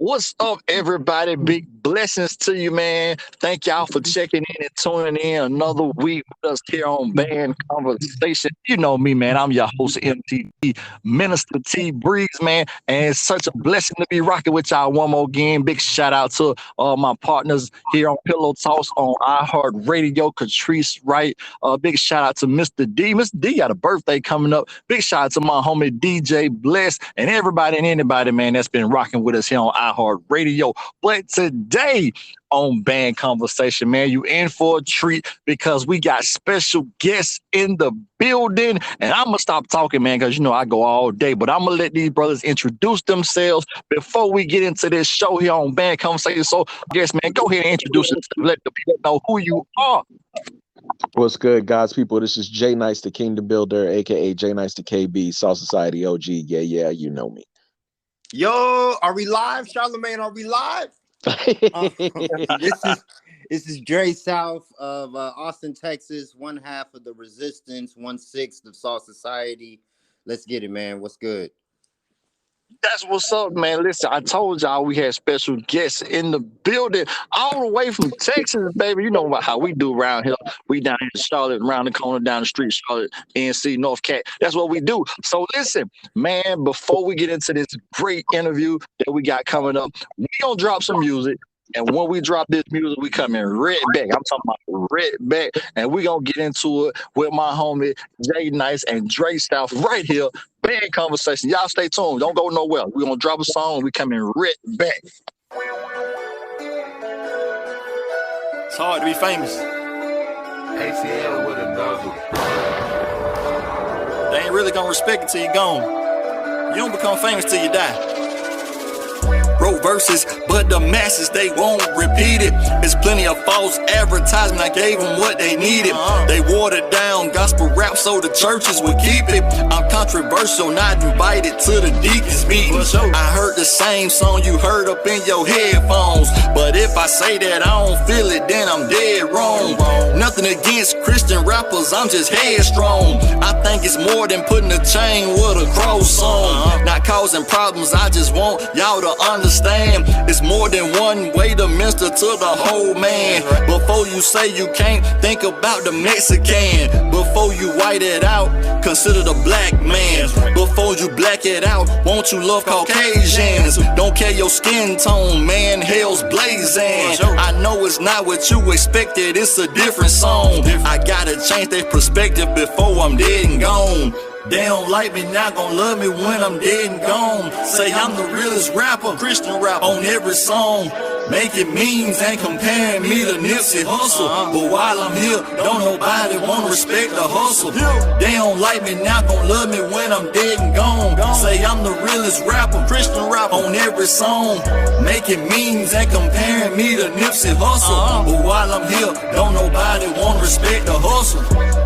What's up, everybody? Big blessings to you, man. Thank y'all for checking in and tuning in another week with us here on Band Conversation. You know me, man. I'm your host, MTD, Minister T Breeze, man. And it's such a blessing to be rocking with y'all one more again. Big shout out to my partners here on Pillow Talks on iHeartRadio, Catrice Wright. Big shout out to Mr. D. Mr. D got a birthday coming up. Big shout out to my homie DJ Bless and everybody and anybody, man, that's been rocking with us here on iHeartRadio. But today on Band Conversation, man, you in for a treat because we got special guests in the building. And I'm going to stop talking, man, because, you know, I go all day. But I'm going to let these brothers introduce themselves before we get into this show here on Band Conversation. So, I guess, man, go ahead and introduce yourself. Let the people know who you are. What's good, God's people? This is Jay Nice, the Kingdom Builder, a.k.a. Jay Nice, the KB, South Society OG. Yeah, you know me. Yo, are we live, Charlamagne? Are we live? This is Dray South of Austin, Texas, one half of the Resistance, 1/6 of South Society. Let's get it, man. What's good? That's what's up, man. Listen, I told y'all we had special guests in the building all the way from Texas, baby. You know how we do around here. We down here in Charlotte, around the corner, down the street, Charlotte, NC, North Cat. That's what we do. So listen, man, before we get into this great interview that we got coming up, we gonna drop some music. And when we drop this music, we come in red back. I'm talking about red back. And we going to get into it with my homie, Jay Nice and Dray South right here. Band Conversation. Y'all stay tuned. Don't go nowhere. We're going to drop a song and we come in red back. It's hard to be famous. ATL with another. They ain't really going to respect it till you're gone. You don't become famous till you die. Wrote verses, but the masses, they won't repeat it. There's plenty of false advertisement. I gave them what they needed. They watered down gospel rap so the churches would keep it. I'm controversial, not invited to the deacons meeting. I heard the same song you heard up in your headphones, but if I say that I don't feel it, then I'm dead wrong. Nothing against Christian rappers, I'm just headstrong. I think it's more than putting a chain with a cross on. Not causing problems, I just want y'all to understand. It's more than one way to minister to the whole man. Before you say you can't, think about the Mexican. Before you white it out, consider the black man. Before you black it out, won't you love Caucasians? Don't care your skin tone, man, hell's blazing. I know it's not what you expected, it's a different song. I gotta change their perspective before I'm dead and gone. They don't like me, not gon' love me when I'm dead and gone. Say I'm the realest rapper, Christian rap on every song. Making memes and comparing me to Nipsey Hussle. But while I'm here, don't nobody wanna respect the hustle. They don't like me, not gon' love me when I'm dead and gone. Say I'm the realest rapper, Christian rap on every song. Making memes and comparing me to Nipsey Hussle. But while I'm here, don't nobody wanna respect the hustle.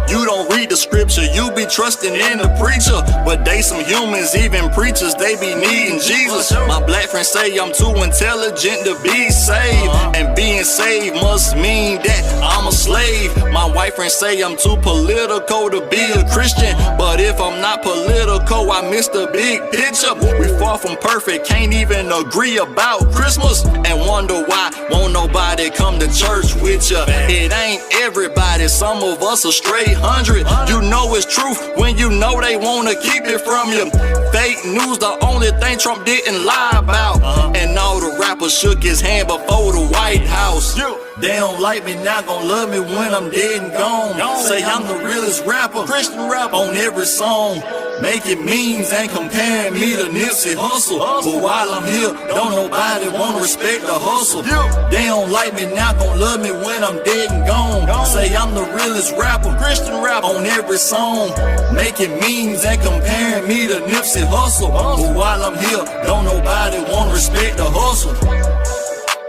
You don't read the scripture, you be trusting in the preacher. But they some humans, even preachers, they be needing Jesus. My black friends say I'm too intelligent to be saved. And being saved must mean that I'm a slave. My white friends say I'm too political to be a Christian. But if I'm not political, I miss the big picture. We far from perfect, can't even agree about Christmas. And wonder why won't nobody come to church with ya. It ain't everybody, some of us are straight 100. You know it's truth when you know they wanna keep it from you. Fake news, the only thing Trump didn't lie about. And all the rappers shook his hand before the White House. They don't like me, not gon' love me when I'm dead and gone. Say I'm the realest rapper, Christian rap on every song. Making memes and comparing me to Nipsey Hussle. But while I'm here, don't nobody wanna respect the hustle. They don't like me, not gon' love me when I'm dead and gone. Say I'm the realest rapper, Christian rap on every song. Making memes and comparing me to Nipsey Hussle. But while I'm here, don't nobody wanna respect the hustle.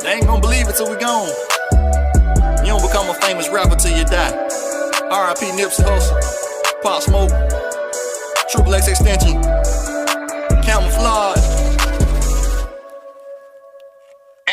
They ain't gonna believe it till we gone. You don't become a famous rapper till you die. R.I.P. Nipsey Hussle, Pop Smoke, Triple X Extension, Camouflage.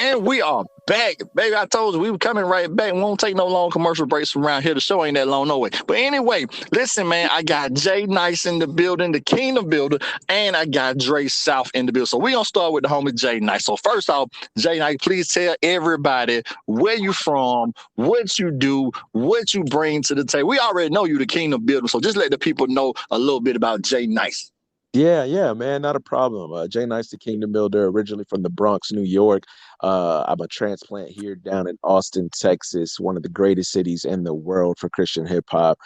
And we are back, baby. I told you we were coming right back. We won't take no long commercial breaks from around here. The show ain't that long, no way. But anyway, listen, man, I got Jay Nice in the building, the Kingdom Builder, and I got Dray South in the building. So we're going to start with the homie Jay Nice. So first off, Jay Nice, please tell everybody where you from, what you do, what you bring to the table. We already know you the Kingdom Builder, so just let the people know a little bit about Jay Nice. Yeah, man, not a problem. Jay Nice, the Kingdom Builder, originally from the Bronx, New York. I'm a transplant here down in Austin, Texas, one of the greatest cities in the world for Christian hip hop.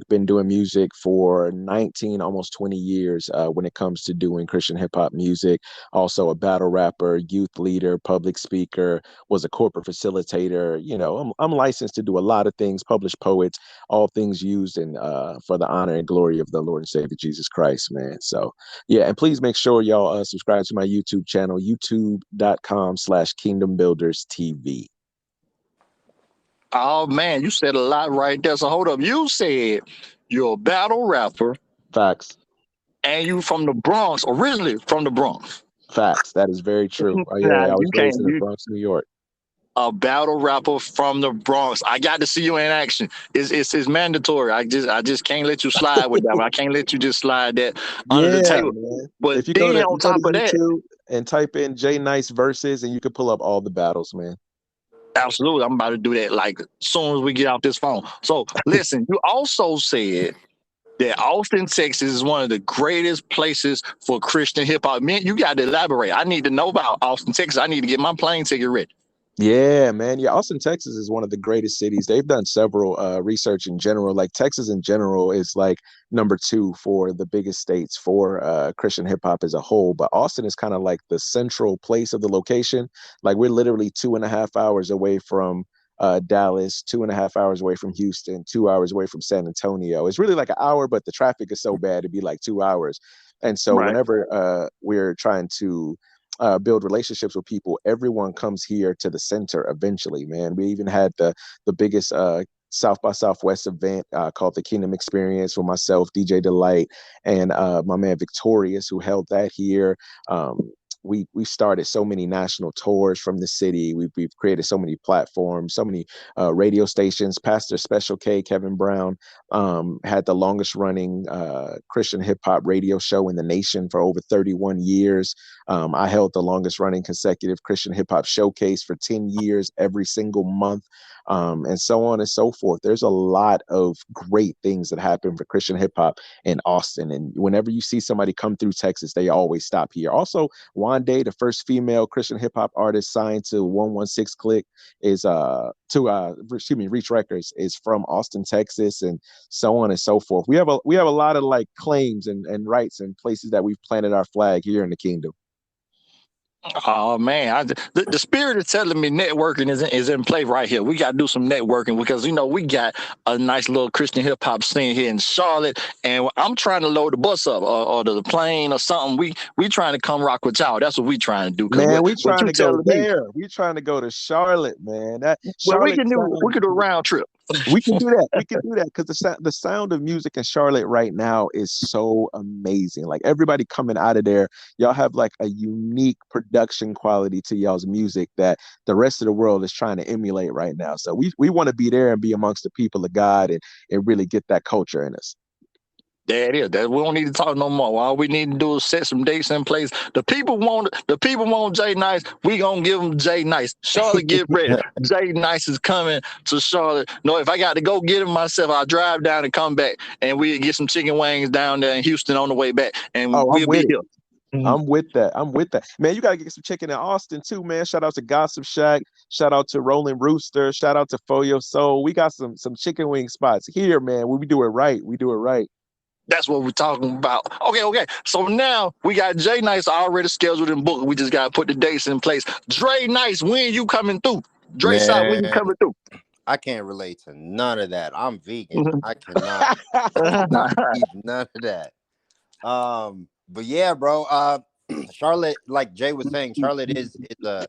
Been doing music for 19, almost 20 years when it comes to doing Christian hip hop music. Also a battle rapper, youth leader, public speaker, was a corporate facilitator. You know, I'm licensed to do a lot of things, published poets, all things used in for the honor and glory of the Lord and Savior Jesus Christ, man. So yeah, and please make sure y'all subscribe to my YouTube channel, youtube.com/Kingdom Builders TV. Oh man, you said a lot right there. So hold up. You said you're a battle rapper Facts. and you from the Bronx, originally from the Bronx. Facts. That is very true. Now I was you can't raised in the you Bronx, New York. a battle rapper from the Bronx. I got to see you in action. It's mandatory. I just can't let you slide with that one. I can't let you just slide that under the Yeah, table. man. But If you then go on to top of that, YouTube and type in Jay Nice verses, and you can pull up all the battles, man. absolutely, I'm about to do that like as soon as we get off this phone. So listen, you also said that Austin, Texas is one of the greatest places for Christian hip hop. Man, you got to elaborate. I need to know about Austin, Texas. I need to get my plane ticket ready. Yeah, man. Yeah, Austin, Texas is one of the greatest cities. They've done several research in general. Like Texas in general is like number 2 for the biggest states for Christian hip hop as a whole. But Austin is kind of like the central place of the location. Like we're literally 2.5 hours away from Dallas, 2.5 hours away from Houston, 2 hours away from San Antonio. It's really like an hour, but the traffic is so bad it'd be like 2 hours. And so Right. whenever we're trying to build relationships with people, everyone comes here to the center eventually, man. We even had the biggest South by Southwest event called the Kingdom Experience with myself, DJ Delight, and my man Victorious, who held that here. We started so many national tours from the city. We've created so many platforms, so many radio stations. Pastor Special K, Kevin Brown, had the longest running Christian hip hop radio show in the nation for over 31 years. I held the longest running consecutive Christian hip hop showcase for 10 years every single month. And so on and so forth. There's a lot of great things that happen for Christian hip hop in Austin. And whenever you see somebody come through Texas, they always stop here. Also, Wande, the first female Christian hip hop artist signed to 116 Click, is Reach Records, is from Austin, Texas, and so on and so forth. We have a lot of like claims and rights and places that we've planted our flag here in the kingdom. Oh man, the spirit is telling me networking is in play right here. We got to do some networking because we got a nice little Christian hip hop scene here in Charlotte, and I'm trying to load the bus up or the plane or something. We trying to come rock with y'all. That's what we trying to do. Man, we what trying you to go telling me? there. We trying to go to Charlotte, man. That Well, we Charlotte can do a round trip. We can do that. We can do that because the sound of music in Charlotte right now is so amazing. Like everybody coming out of there, y'all have like a unique production quality to y'all's music that the rest of the world is trying to emulate right now. So we want to be there and be amongst the people of God and really get that culture in us. There it is. We don't need to talk no more. All we need to do is set some dates in place. The people want Jay Nice. We gonna give them Jay Nice. Charlotte, get ready. Jay Nice is coming to Charlotte. No, if I got to go get him myself, I'll drive down and come back, and we'll get some chicken wings down there in Houston on the way back, and we'll be here. I'm with that. Man, you gotta get some chicken in Austin too, man. Shout out to Gossip Shack. Shout out to Rolling Rooster. Shout out to Foyo Soul. We got some chicken wing spots here, man. We do it right. That's what we're talking about. Okay. So now we got Jay Nice already scheduled and booked. We just got to put the dates in place. Dray Nice, when you coming through? Dray South, when you coming through? I can't relate to none of that. I'm vegan. I cannot eat none of that. But yeah, bro. Charlotte, like Jay was saying, Charlotte is a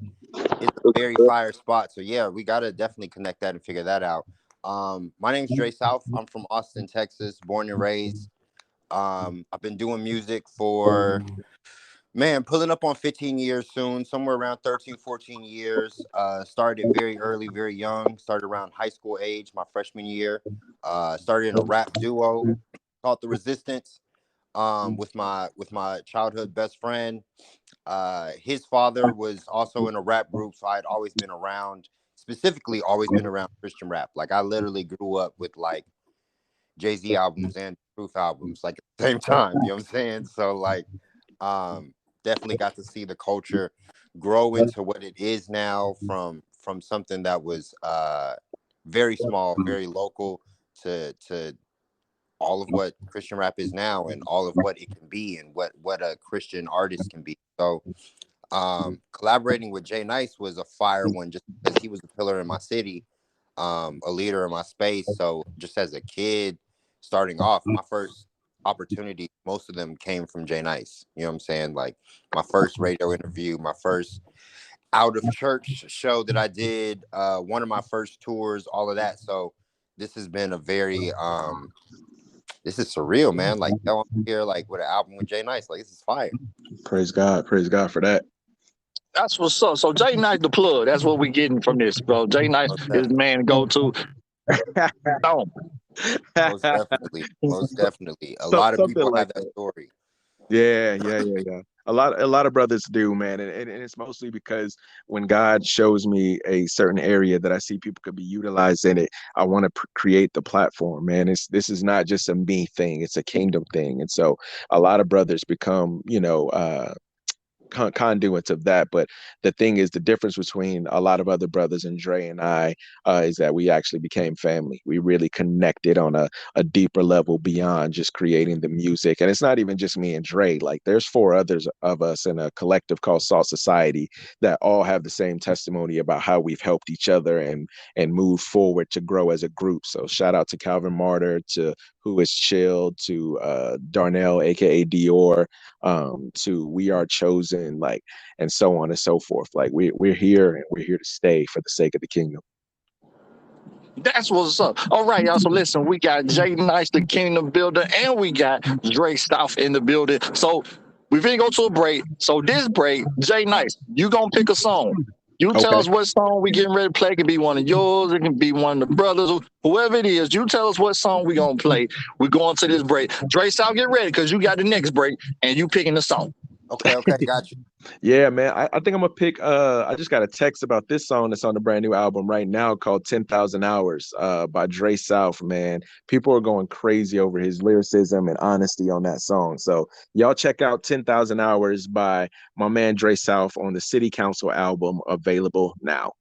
very fire spot. So yeah, we gotta definitely connect that and figure that out. My name's Dray South. I'm from Austin, Texas, born and raised. I've been doing music for Man, pulling up on 15 years soon, somewhere around 13, 14 years. Started very early, very young. Started around high school age, my freshman year. Started in a rap duo called The Resistance, with my childhood best friend. His father was also in a rap group, so I had always been around, specifically always been around Christian rap. Like I literally grew up with like Jay-Z albums and Proof albums, like at the same time. You know what I'm saying? So like, definitely got to see the culture grow into what it is now, from something that was very small, very local, to all of what Christian rap is now, and all of what it can be, and what a Christian artist can be. So collaborating with Jay Nice was a fire one, just because he was a pillar in my city, a leader in my space. So just as a kid starting off, my first opportunity, most of them came from Jay Nice. You know what I'm saying? Like my first radio interview, my first out of church show that I did, one of my first tours, all of that. So this has been a very this is surreal, man. Like I'm here like with an album with Jay Nice. Like this is fire. Praise God for that. That's what's up. So Jay Nice the plug. That's what we getting from this, bro. Jay Nice is the man to go to. Most definitely. Most definitely. A lot of people have that story. Yeah. A lot of brothers do, man, and it's mostly because when God shows me a certain area that I see people could be utilized in it, I want to create the platform, man. This is not just a me thing; it's a kingdom thing, and so a lot of brothers become, conduits of that. But the thing is, the difference between a lot of other brothers and Dre and I is that we actually became family. We really connected on a deeper level beyond just creating the music. And it's not even just me and Dre. Like there's 4 others of us in a collective called Salt Society that all have the same testimony about how we've helped each other and moved forward to grow as a group. So shout out to Calvin Martyr, to Who Is Chilled, to Darnell, aka Dior, to We Are Chosen, like, and so on and so forth. Like we're here, and we're here to stay for the sake of the kingdom. That's what's up. All right, y'all. So listen, we got Jay Nice, the Kingdom Builder, and we got Dray South in the building. So we finna go to a break. So this break, Jay Nice, you gonna pick a song. You tell us what song we getting ready to play. It can be one of yours. It can be one of the brothers, whoever it is. You tell us what song we gonna play. We're going to this break. Dray South, get ready, because you got the next break, and you picking the song. Okay, got you. Yeah, man. I think I'm gonna pick. I just got a text about this song that's on the brand new album right now called 10,000 Hours by Dray South. Man, people are going crazy over his lyricism and honesty on that song. So y'all check out 10,000 Hours by my man Dray South on the City Council album, available now.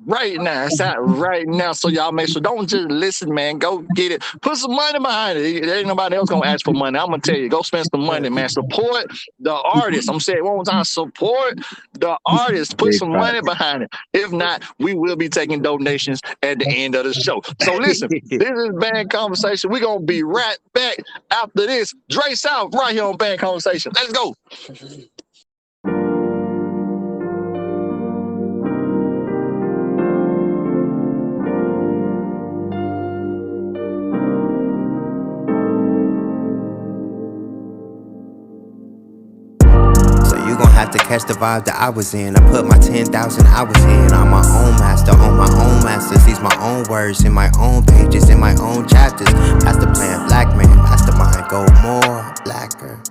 Right now, it's out right now. So y'all make sure, don't just listen, man. Go get it. Put some money behind it. There ain't nobody else gonna ask for money. I'm gonna tell you, go spend some money, man. Support the artist. I'm saying it one more time. Support the artist. Put some money behind it. If not, we will be taking donations at the end of the show. So listen, this is Band Conversation. We're gonna be right back after this. Dray South right here on Band Conversation. Let's go. Have to catch the vibe that I was in. I put my 10,000 hours in. I'm my own master, on my own masters. These my own words in my own pages, in my own chapters. Master plan, black man, mastermind, go more blacker.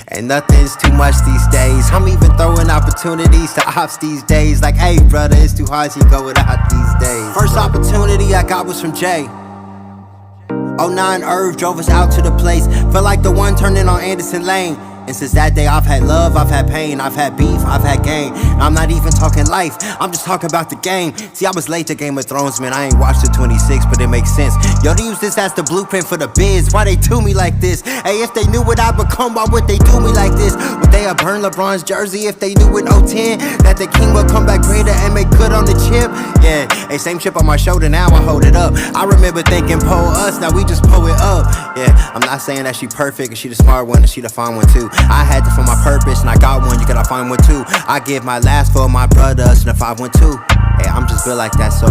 And nothing's too much these days. I'm even throwing opportunities to ops these days. Like, hey brother, it's too hard to go without these days. First opportunity I got was from Jay. 09 Irv drove us out to the place. Felt like the one turning on Anderson Lane. And since that day I've had love, I've had pain, I've had beef, I've had gain. I'm not even talking life, I'm just talking about the game. See, I was late to Game of Thrones, man, I ain't watched the 26, but it makes sense. Yo, they use this as the blueprint for the biz. Why they do me like this? Hey, if they knew what I become, why would they do me like this? Would they have burned LeBron's jersey if they knew in 010 that the king would come back greater and make good on the chip? Yeah, hey, same chip on my shoulder, now I hold it up. I remember thinking, pull us, now we just pull it up. Yeah, I'm not saying that she perfect, and she the smart one, and she the fine one too. I had to find my purpose, and I got one, you gotta find one too. I give my last for my brothers, and if I want to, hey, I'm just built like that, so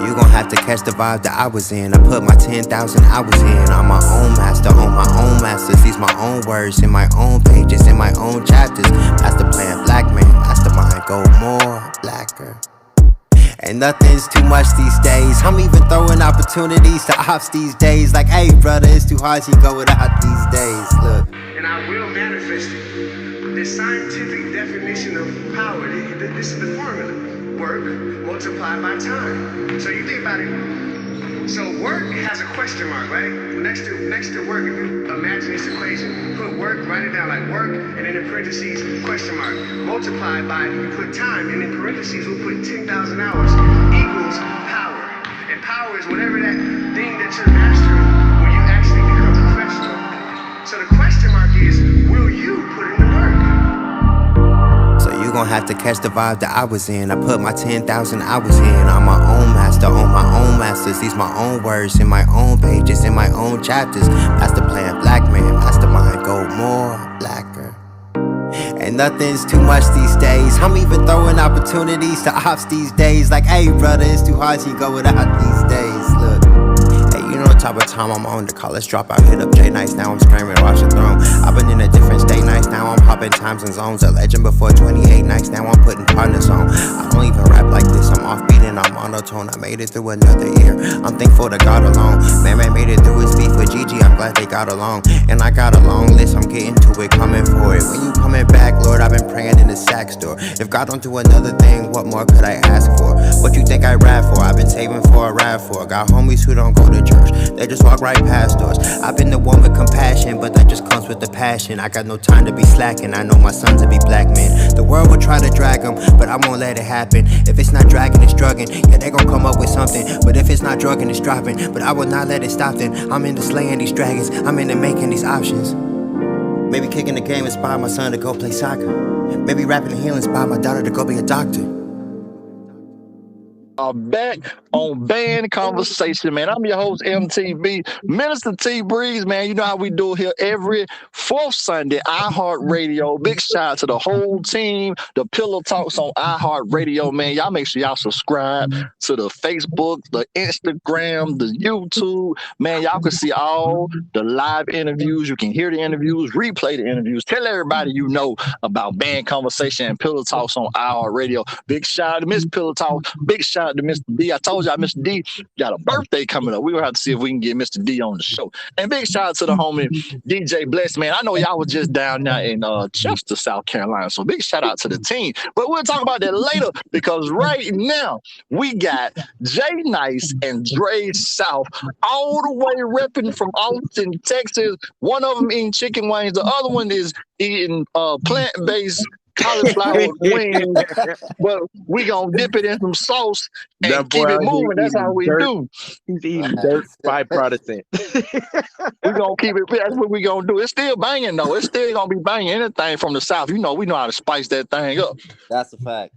you gon' have to catch the vibe that I was in. I put my 10,000 hours in. I'm my own master, on my own masters. These my own words in my own pages, in my own chapters. Master plan, black man, mastermind, go more blacker. And nothing's too much these days. I'm even throwing opportunities to ops these days. Like, hey, brother, it's too hard to go without these days. Look. And I will manifest it. The scientific definition of power, this is the formula. Work multiplied by time. So you think about it. So work has a question mark, right? Next to work, if you imagine this equation, put work, write it down like work, and then in parentheses, question mark. Multiplied by, you put time, and in parentheses, we'll put 10,000 hours equals power. And power is whatever that thing that you're mastering when you actually become professional. So the question mark is, will you put in the work? So you gon' have to catch the vibe that I was in. I put my 10,000 hours in. I'm my own master, on my own masters. These my own words in my own pages, in my own chapters. Master plan, black man, mastermind, go more blacker. And nothing's too much these days. I'm even throwing opportunities to ops these days. Like, hey, brother, it's too hard to go without these days. Look. You know the type of time I'm on, the college dropout, hit up J Nice, now I'm screaming, watch the throne. I've been in a different state nights, now I'm popping times and zones. A legend before 28 nights, now I'm putting partners on. I don't even rap like this, I'm offbeat and I'm monotone. I made it through another year, I'm thankful to God alone. Man made it through his beef with Gigi, I'm glad they got along. And I got a long list, I'm getting to it, coming for it. When you coming back, Lord, I've been praying in the sack store. If God don't do another thing, what more could I ask for? What you think I rap for? I've been saving for a rap for. Got homies who don't go to church, they just walk right past us. I've been the one with compassion, but that just comes with the passion. I got no time to be slacking, I know my son to be black men. The world will try to drag him, but I won't let it happen. If it's not dragging, it's drugging. Yeah, they gon' come up with something, but if it's not drugging, it's dropping. But I will not let it stop then. I'm into slaying these dragons, I'm into making these options. Maybe kicking the game inspire my son to go play soccer. Maybe rapping and healing inspire my daughter to go be a doctor. Back on Band Conversation, man. I'm your host, MTV, Minister T Breeze, man. You know how we do here every fourth Sunday, iHeartRadio. Big shout out to the whole team, the Pillow Talks on iHeartRadio, man. Y'all make sure y'all subscribe to the Facebook, the Instagram, the YouTube. Man, y'all can see all the live interviews. You can hear the interviews, replay the interviews. Tell everybody you know about Band Conversation and Pillow Talks on iHeartRadio. Big shout out to Miss Pillow Talk. Big shout out to Mr. D. I told y'all Mr. D got a birthday coming up. We're gonna have to see if we can get Mr. D on the show. And big shout out to the homie DJ Bless, man. I know y'all was just down there in Chester, South Carolina. So big shout out to the team. But we'll talk about that later because right now we got J Nice and Dray South all the way repping from Austin, Texas. One of them eating chicken wings, the other one is eating plant-based cauliflower wings, but we gonna dip it in some sauce and keep it moving. That's how we do. He's eating dirt by Protestant. We gonna keep it. That's what we gonna do. It's still banging though. It's still gonna be banging. Anything from the South, you know, we know how to spice that thing up. That's a fact.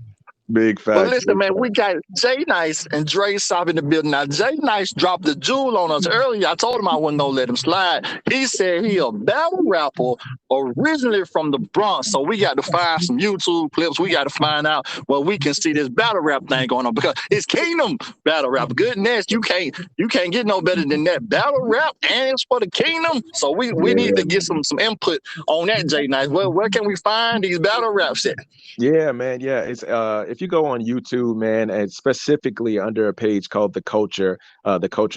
Big fact. But listen, man, we got J Nice and Dray South in the building. Now, J Nice dropped the jewel on us earlier. I told him I wasn't gonna let him slide. He said he a battle rapper originally from the Bronx. So we got to find some YouTube clips. We got to find out where we can see this battle rap thing going on because it's Kingdom battle rap. Goodness, you can't get no better than that battle rap, and it's for the Kingdom. So we need to get some input on that, J Nice. Where can we find these battle raps at? Yeah, man. Yeah, it's if you go on YouTube, man, and specifically under a page called The Culture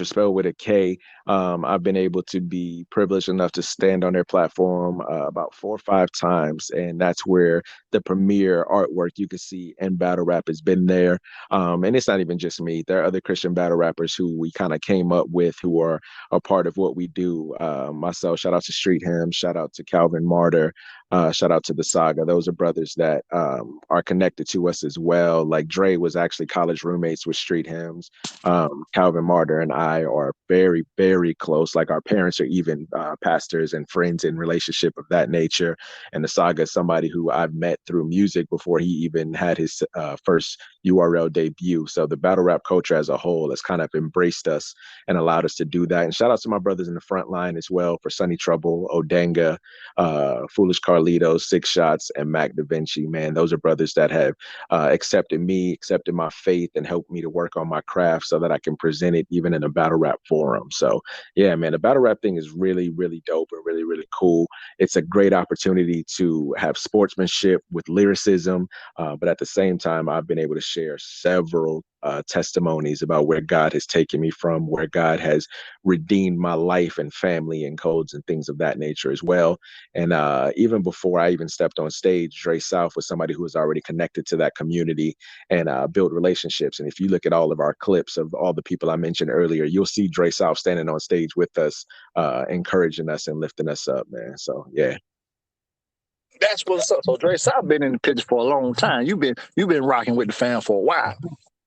spelled with a K, I've been able to be privileged enough to stand on their platform about 4 or 5 times, and that's where the premier artwork you can see in battle rap has been there. And it's not even just me. There are other Christian battle rappers who we kind of came up with who are a part of what we do. Myself, shout out to Street Hymns, shout out to Calvin Martyr, shout out to the Saga. Those are brothers that are connected to us as well. Like Dray was actually college roommates with Street Hymns. Calvin Martyr and I are very, very very close. Like our parents are even pastors and friends in relationship of that nature. And the Saga is somebody who I've met through music before he even had his first URL debut. So the battle rap culture as a whole has kind of embraced us and allowed us to do that. And shout out to my brothers in the front line as well for Sunny Trouble, Odanga, Foolish Carlitos, Six Shots, and Mac Da Vinci. Man, those are brothers that have accepted me, accepted my faith, and helped me to work on my craft so that I can present it even in a battle rap forum. So yeah, man, the battle rap thing is really, really dope and really, really cool. It's a great opportunity to have sportsmanship with lyricism, but at the same time, I've been able to share several testimonies about where God has taken me from, where God has redeemed my life and family and codes and things of that nature as well. And even before I even stepped on stage, Dray South was somebody who was already connected to that community and built relationships. And if you look at all of our clips of all the people I mentioned earlier, you'll see Dray South standing on stage with us, encouraging us and lifting us up, man. So yeah. That's what's up. So Dray South been in the picture for a long time. You've been rocking with the fam for a while.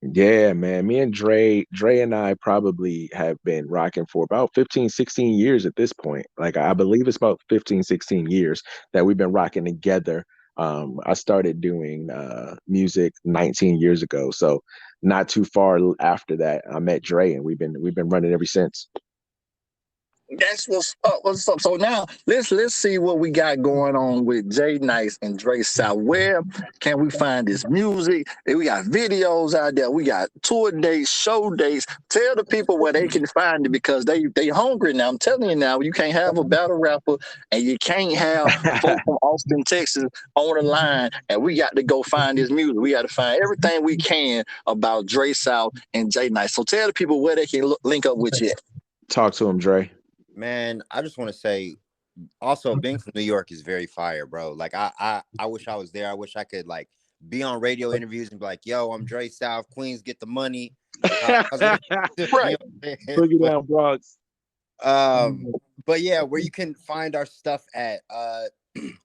Yeah, man. Me and Dray and I probably have been rocking for about 15, 16 years at this point. Like I believe it's about 15, 16 years that we've been rocking together. I started doing music 19 years ago. So not too far after that, I met Dray and we've been running ever since. That's what's up. What's up? So now let's see what we got going on with Jay Nice and Dray South. Where can we find this music? We got videos out there. We got tour dates, show dates. Tell the people where they can find it because they hungry now. I'm telling you now, you can't have a battle rapper and you can't have folks from Austin, Texas on the line. And we got to go find this music. We got to find everything we can about Dray South and Jay Nice. So tell the people where they can link up with you. Talk to him, Dray. Man, I just want to say, also being from New York is very fire, bro. Like I wish I was there. I wish I could like be on radio interviews and be like, "Yo, I'm Dray South, Queens, get the money." Right. Boogie down, Bronx. But yeah, where you can find our stuff at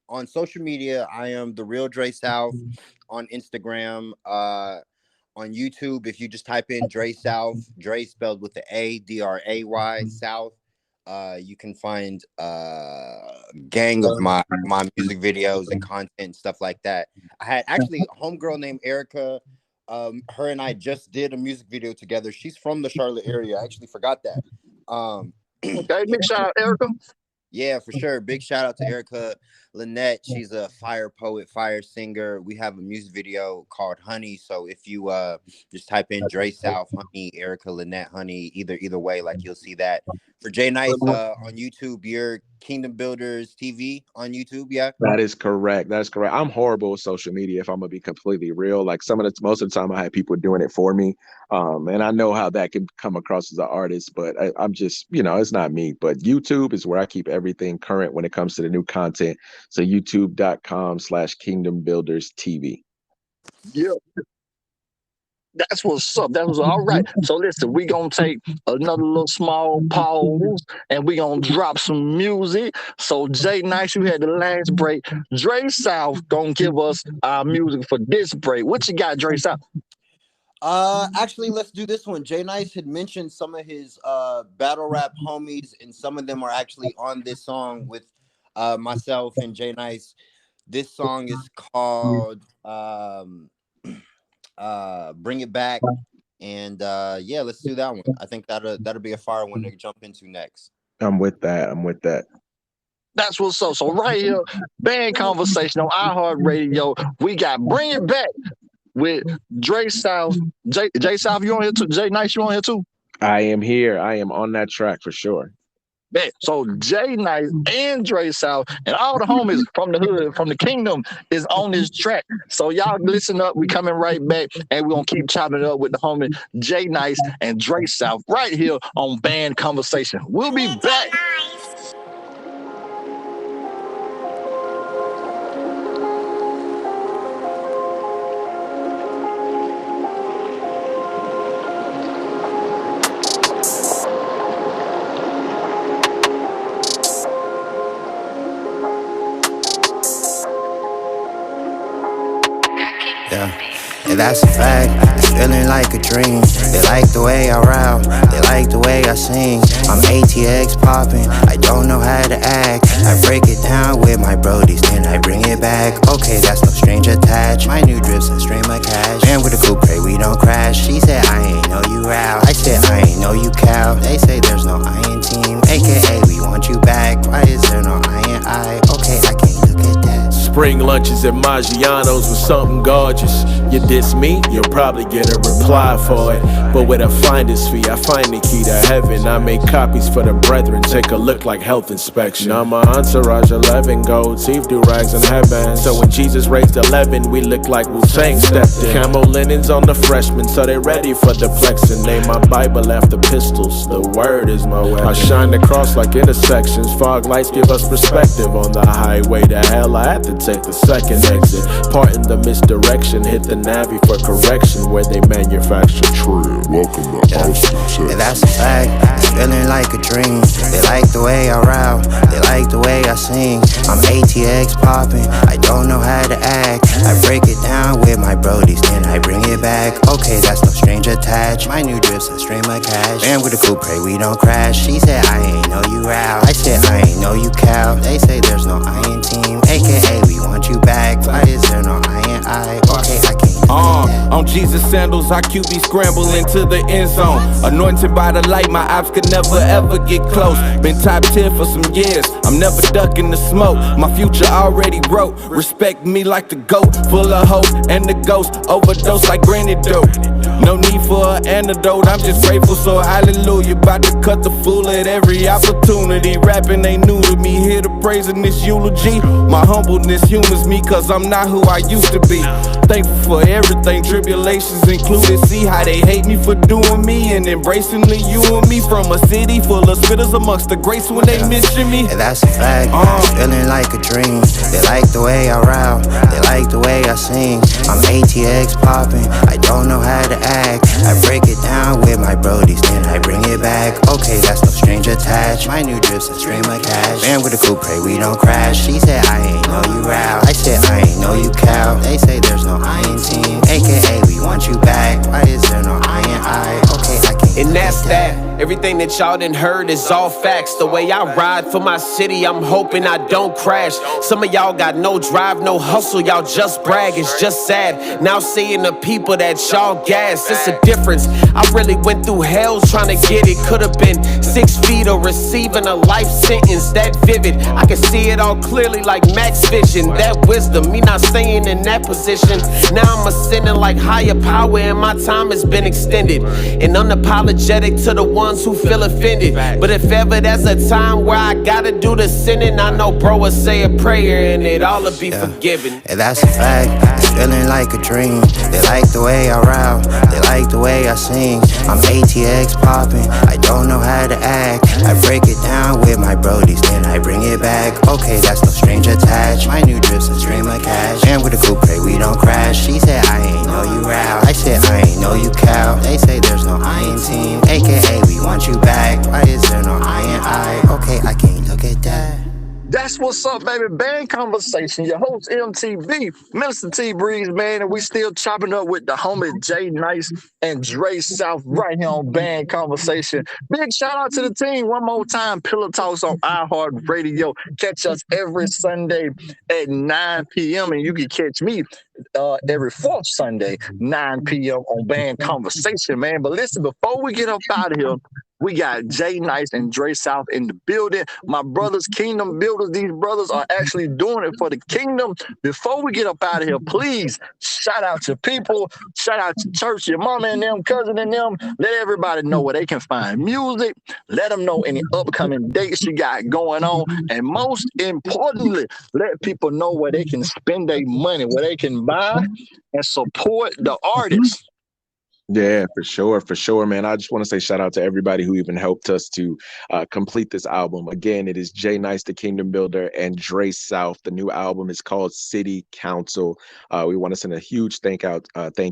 on social media, I am the real Dray South on Instagram, on YouTube. If you just type in Dray South, Dray spelled with the A, Dray South. You can find gang of my music videos and content and stuff like that. I had actually a homegirl named Erica. Her and I just did a music video together. She's from the Charlotte area. I actually forgot that. Okay, big shout out, Erica. Yeah, for sure. Big shout out to Erica Lynette. She's a fire poet, fire singer. We have a music video called Honey. So if you just type in Dray South, Honey, Erica Lynette, Honey, either way, like you'll see that. For Jay Nice on YouTube, you're Kingdom Builders TV on YouTube, yeah? That is correct. That's correct. I'm horrible with social media, if I'm gonna be completely real. Like most of the time I have people doing it for me. And I know how that can come across as an artist, but I'm just, it's not me. But YouTube is where I keep everything current when it comes to the new content. So youtube.com/Kingdom Builders TV. Yeah. That's what's up. That was all right. So listen, we gonna take another little small pause and we gonna drop some music. So Jay Nice, you had the last break. Dray South gonna give us our music for this break. What you got, Dray South? Actually, let's do this one. Jay Nice had mentioned some of his battle rap homies, and some of them are actually on this song with myself and Jay Nice. This song is called Bring It Back. And yeah, let's do that one. I think that'll be a fire one to jump into next. I'm with that. That's what's up. So right here, band conversation on iHeartRadio. We got Bring It Back with Dray South. Jay South, you on here too? Jay Nice, you on here too? I am here. I am on that track for sure. Man, so Jay Nice and Dray South and all the homies from the hood, from the kingdom, is on this track. So y'all listen up. We coming right back, and we're gonna keep chopping it up with the homie Jay Nice and Dray South right here on Band Conversation. We'll be back. Yeah. And that's a fact, it's feeling like a dream. They like the way I rap, they like the way I sing. I'm ATX popping, I don't know how to act. I break it down with my brodies, then I bring it back. Okay, that's no strange attached. My new drip's a stream of cash. Man with a coupe, pray we don't crash. She said I ain't know you out, I said I ain't know you cow. They say there's no I in team, aka we want you back. Why is there no I in I? Okay, I can't look at that. Spring lunches at Maggiano's with something gorgeous. You diss me, you'll probably get a reply for it. But with a finder's fee, I find the key to heaven. I make copies for the brethren, take a look like health inspection. Now my entourage 11 gold teeth, do rags and headbands. So when Jesus raised 11, we look like Wu-Tang stepped in. Camo linens on the freshmen, so they ready for the plexing. Name my Bible after pistols, the word is my weapon. I shine the cross like intersections, fog lights give us perspective. On the highway to hell, I had to take the second exit. Pardon the misdirection, hit the Navi for correction where they manufacture true. Welcome to Austin, Texas. And that's a fact, it's feeling like a dream. They like the way I rap, they like the way I sing. I'm ATX popping, I don't know how to act. I break it down with my brodies, then I bring it back. Okay, that's no strange attached. My new drip's a stream of cash. Man with a coupe, pray we don't crash. She said I ain't know you out, I said I ain't know you cow. They say there's no I in team, aka we want you back. Why is there no I in I? Okay, I can't. On Jesus sandals, I QB scramble into the end zone. Anointed by the light, my ops could never ever get close. Been top 10 for some years, I'm never ducking the smoke. My future already wrote, respect me like the GOAT. Full of hope and the ghost, overdose like granny dope. No need for an antidote, I'm just grateful, so hallelujah. About to cut the fool at every opportunity. Rapping ain't new to me, here to praise in this eulogy. My humbleness humors me, cause I'm not who I used to be. Thankful for everything, tribulations included. See how they hate me for doing me, and embracingly you and me. From a city full of spitters amongst the greats when they mention me. And that's a fact, feeling like a dream. They like the way I rap, they like the way I sing. I'm ATX popping, I don't know how to act. I break it down with my brodies, then I bring it back. Okay, that's no strange attached. My new drip's a stream of cash. Man with a coupe, pray we don't crash. She said I ain't know you out, I said I ain't know you cow. They say there's no I in team, aka we want you back. Why is there no I in I? Okay, I can't. And that's that. Everything that y'all done heard is all facts. The way I ride for my city, I'm hoping I don't crash. Some of y'all got no drive, no hustle, y'all just brag. It's just sad. Now seeing the people that y'all gas, it's a difference. I really went through hell trying to get it. Could've been 6 feet or receiving a life sentence that vivid. I can see it all clearly like Max Vision. That wisdom, me not staying in that position. Now I'm ascending like higher power and my time has been extended. And unapologetic to the ones who feel offended. But if ever there's a time where I gotta do the sinning, I know bro will say a prayer and it all will be forgiven. And that's a fact, it's feeling like a dream. They like the way I rap, they like the way I sing. I'm ATX popping, I don't know how to act. I break it down with my brodies, then I bring it back. Okay, that's no strange attached. My new drip's a stream of cash. Man with a coupe, pray we don't crash. She said I ain't know you out, I said I ain't know you cow. They say there's no I in team, aka we want you back. Why is there no I in I? Okay, I can't look at that. That's what's up, baby. Band Conversation. Your host, MTV, Minister T Breeze, man. And we still chopping up with the homie Jay Nice and Dray South right here on Band Conversation. Big shout out to the team. One more time, Pillow Talks on iHeartRadio. Catch us every Sunday at 9 p.m. And you can catch me every fourth Sunday, 9 p.m. on Band Conversation, man. But listen, before we get up out of here, we got Jay Nice and Dray South in the building. My brothers, Kingdom Builders. These brothers are actually doing it for the kingdom. Before we get up out of here, please shout out your people, shout out your church, your mama and them, cousin and them. Let everybody know where they can find music. Let them know any upcoming dates you got going on. And most importantly, let people know where they can spend their money, where they can buy and support the artists. Yeah, for sure, man. I just want to say shout out to everybody who even helped us to complete this album. Again, it is Jay Nice, the Kingdom Builder, and Dray South. The new album is called City Council. We want to send a huge thank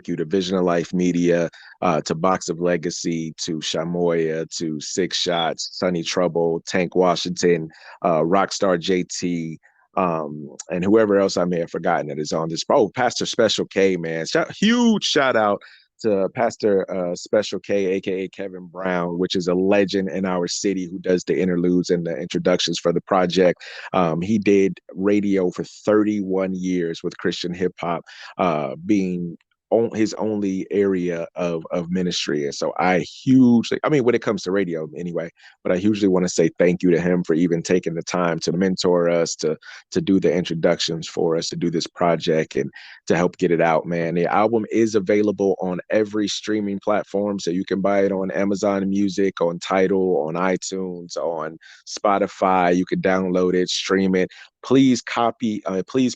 you to Vision of Life Media, to Box of Legacy, to Shamoya, to Six Shots, Sunny Trouble, Tank Washington, Rockstar JT, and whoever else I may have forgotten that is on this. Oh, Pastor Special K, man. Huge shout out to Pastor Special K, aka Kevin Brown, which is a legend in our city who does the interludes and the introductions for the project. He did radio for 31 years with Christian hip hop, being his only area of ministry. And so I mean, when it comes to radio anyway, but I hugely want to say thank you to him for even taking the time to mentor us, to do the introductions for us, to do this project and to help get it out, man. The album is available on every streaming platform. So you can buy it on Amazon Music, on Tidal, on iTunes, on Spotify. You can download it, stream it. Please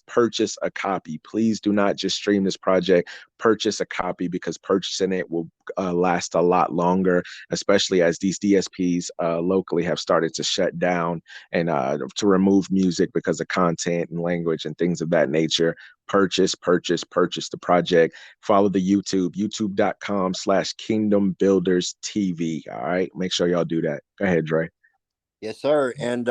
purchase a copy. Please do not just stream this project. Purchase a copy, because purchasing it will last a lot longer, especially as these DSPs locally have started to shut down and to remove music because of content and language and things of that nature. Purchase the project. Follow the youtube.com/Kingdom Builders TV. All right, make sure y'all do that. Go ahead, Dre. Yes, sir. And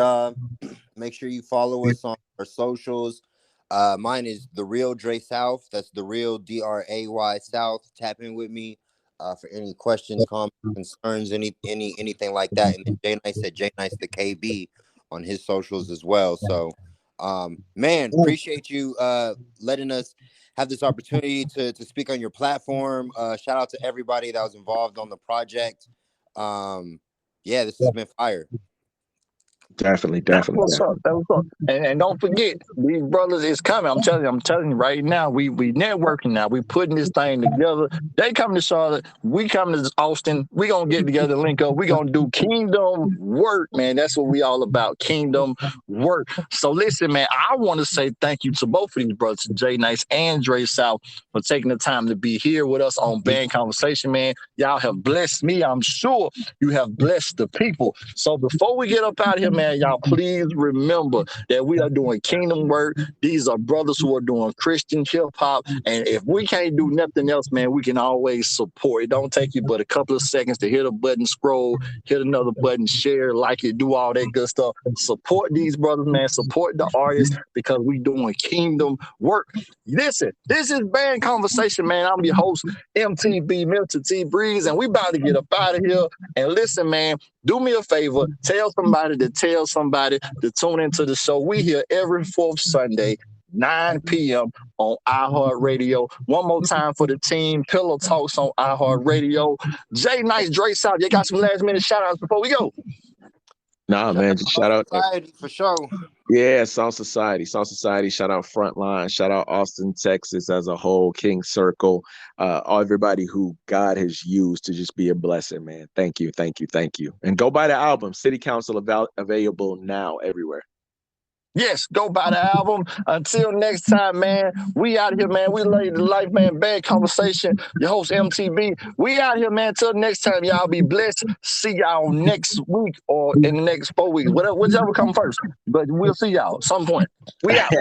make sure you follow us on our socials. Mine is The Real Dray South. That's The Real DRAY South. Tap in with me for any questions, comments, concerns, anything like that. And then Jay Nice said Jay Nice the KB on his socials as well. So, man, appreciate you letting us have this opportunity to speak on your platform. Shout out to everybody that was involved on the project. Yeah, this has been fire. Definitely. What's up? And don't forget, these brothers is coming. I'm telling you right now. We networking now. We putting this thing together. They come to Charlotte. We come to Austin. We gonna get together, link up. We gonna do kingdom work, man. That's what we all about. Kingdom work. So listen, man. I want to say thank you to both of these brothers, Jay Nice and Dray South, for taking the time to be here with us on Band Conversation, man. Y'all have blessed me. I'm sure you have blessed the people. So before we get up out of here, man, y'all please remember that we are doing kingdom work. These are brothers who are doing Christian hip hop. And if we can't do nothing else, man, we can always support. It don't take you but a couple of seconds to hit a button, scroll, hit another button, share, like it, do all that good stuff. Support these brothers, man. Support the artists, because we doing kingdom work. Listen, this is Band Conversation, man. I'm your host, MTB, Milton T. Breeze, and we about to get up out of here. And listen, man, do me a favor, tell somebody to tune into the show. We here every fourth Sunday, 9 p.m. on iHeartRadio. One more time for the team, Pillow Talks on iHeartRadio. Jay Nice, Dray South, you got some last minute shout outs before we go? Nah, man, just shout out Society for sure. Yeah, Sound Society. Shout out Frontline. Shout out Austin, Texas as a whole. King Circle. Everybody who God has used to just be a blessing, man. Thank you. And go buy the album. City Council available now everywhere. Yes, go buy the album. Until next time, man. We out here, man. We laid the life, man. Bad Conversation. Your host, MTB. We out here, man. Till next time, y'all be blessed. See y'all next week or in the next 4 weeks. Whichever come first. But we'll see y'all at some point. We out.